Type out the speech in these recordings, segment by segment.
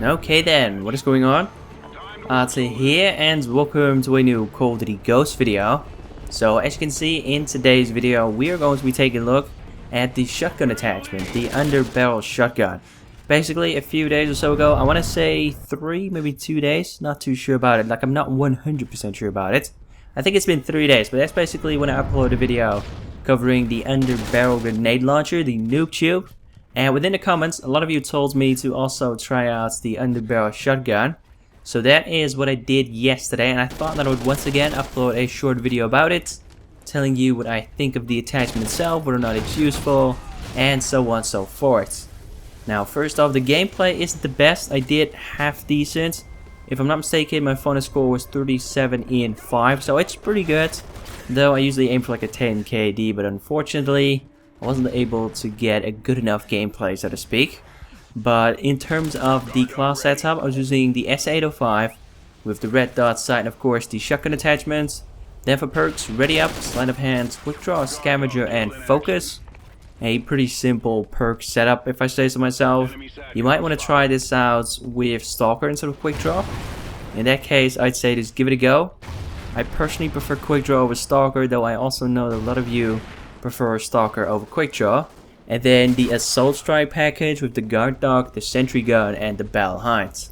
Okay then, what is going on? Artie here and welcome to a new Call of Duty Ghost video. So as you can see in today's video, we are going to be taking a look at the shotgun attachment, the underbarrel shotgun. Basically a few days or so ago, I want to say 3, maybe 2 days, not too sure about it, like I'm not 100% sure about it. I think it's been 3 days, but that's basically when I uploaded a video covering the underbarrel grenade launcher, the Noob Tube. And within the comments, a lot of you told me to also try out the underbarrel shotgun. So that is what I did yesterday, and I thought that I would once again upload a short video about it, telling you what I think of the attachment itself, whether or not it's useful, and so on and so forth. Now first off, the gameplay isn't the best. I did half decent. If I'm not mistaken, my final score was 37 in 5, so it's pretty good. Though I usually aim for like a 10 KD, but unfortunately I wasn't able to get a good enough gameplay, so to speak. But in terms of the class setup, I was using the SA-805 with the red dot sight and of course the shotgun attachments. Then for perks, ready up, sleight of hand, quick draw, scavenger and focus. A pretty simple perk setup if I say so myself. You might want to try this out with stalker instead of quick draw. In that case, I'd say just give it a go. I personally prefer quick draw over stalker, though I also know that a lot of you prefer stalker over quick draw. And then the assault strike package with the guard dog, the sentry gun and the battle hinds.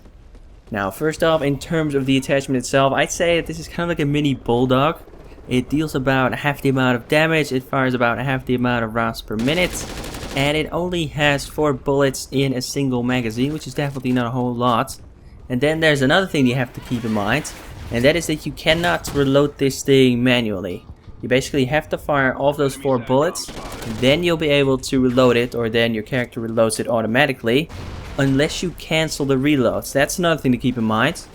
Now first off, in terms of the attachment itself, I'd say that this is kind of like a mini bulldog. It deals about half the amount of damage, it fires about half the amount of rounds per minute, and it only has 4 bullets in a single magazine, which is definitely not a whole lot. And then there's another thing you have to keep in mind, and that is that you cannot reload this thing manually. You basically have to fire all of those 4 bullets, then you'll be able to reload it, or then your character reloads it automatically, unless you cancel the reloads. That's another thing to keep in mind.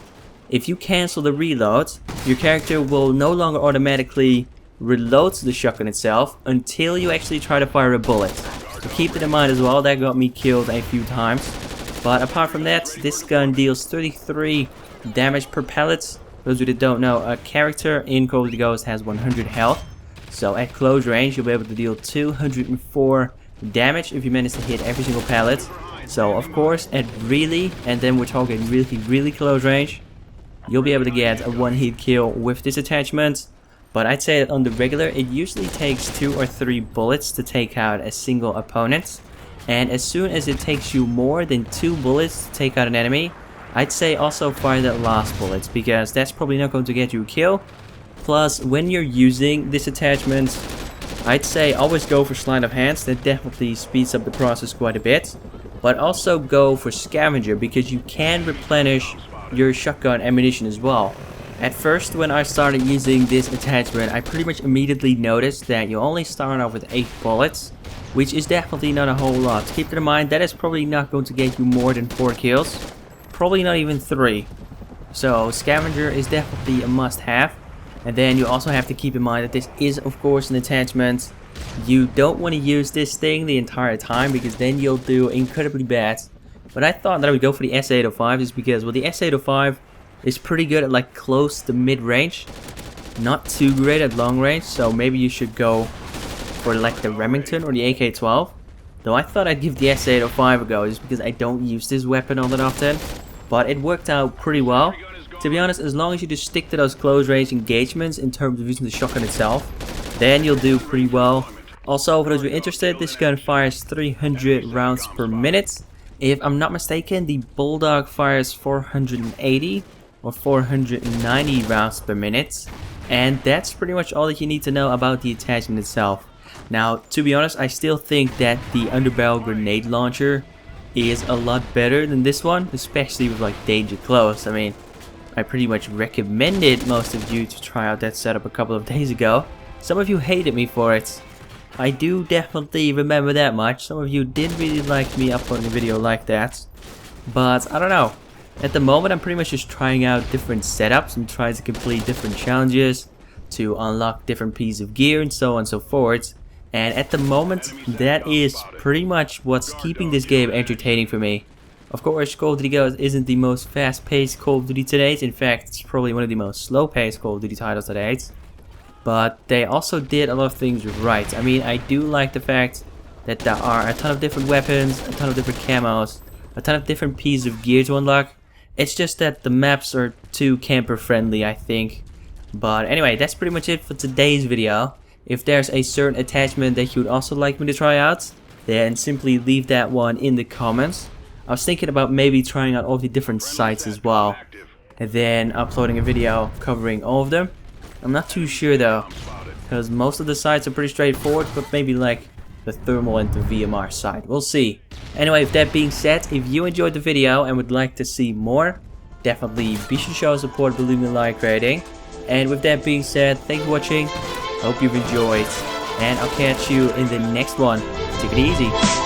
If you cancel the reload, your character will no longer automatically reload the shotgun itself until you actually try to fire a bullet. So keep it in mind as well, that got me killed a few times. But apart from that, this gun deals 33 damage per pellet. Those who don't know, a character in Call of Duty Ghost has 100 health. So at close range, you'll be able to deal 204 damage if you manage to hit every single pellet. So of course, at really, and then we're talking really close range, you'll be able to get a one-hit kill with this attachment. But I'd say that on the regular, it usually takes 2 or 3 bullets to take out a single opponent. And as soon as it takes you more than 2 bullets to take out an enemy, I'd say also fire that last bullet, because that's probably not going to get you a kill. Plus, when you're using this attachment, I'd say always go for sleight of hands. That definitely speeds up the process quite a bit. But also go for scavenger, because you can replenish your shotgun ammunition as well. At first, when I started using this attachment, I pretty much immediately noticed that you only start off with 8 bullets, which is definitely not a whole lot. Keep in mind, that is probably not going to get you more than 4 kills. Probably not even 3. So scavenger is definitely a must-have. And then you also have to keep in mind that this is of course an attachment. You don't want to use this thing the entire time, because then you'll do incredibly bad. But I thought that I would go for the SA-805 just because, well, the SA-805 is pretty good at like close to mid-range, not too great at long range. So maybe you should go for like the Remington or the AK-12. Though I thought I'd give the SA-805 a go just because I don't use this weapon all that often. But it worked out pretty well. To be honest, as long as you just stick to those close range engagements in terms of using the shotgun itself, then you'll do pretty well. Also, for those who are interested, this gun fires 300 rounds per minute. If I'm not mistaken, the Bulldog fires 480 or 490 rounds per minute. And that's pretty much all that you need to know about the attachment itself. Now, to be honest, I still think that the underbarrel grenade launcher is a lot better than this one, especially with like danger close. I mean, I pretty much recommended most of you to try out that setup a couple of days ago. Some of you hated me for it. I do definitely remember that much. Some of you didn't really like me uploading a video like that. But I don't know. At the moment, I'm pretty much just trying out different setups and trying to complete different challenges to unlock different pieces of gear and so on and so forth. And at the moment, that is pretty much what's keeping this game entertaining for me. Of course, Call of Duty Ghost isn't the most fast-paced Call of Duty to date. In fact, it's probably one of the most slow-paced Call of Duty titles to date. But they also did a lot of things right. I mean, I do like the fact that there are a ton of different weapons, a ton of different camos, a ton of different pieces of gear to unlock. It's just that the maps are too camper friendly, I think. But anyway, that's pretty much it for today's video. If there's a certain attachment that you would also like me to try out, then simply leave that one in the comments. I was thinking about maybe trying out all the different sites as well, and then uploading a video covering all of them. I'm not too sure though, because most of the sites are pretty straightforward, but maybe like the thermal and the VMR side. We'll see. Anyway, with that being said, if you enjoyed the video and would like to see more, definitely be sure to show support by leaving a like rating. And with that being said, thank you for watching. Hope you've enjoyed, and I'll catch you in the next one. Take it easy.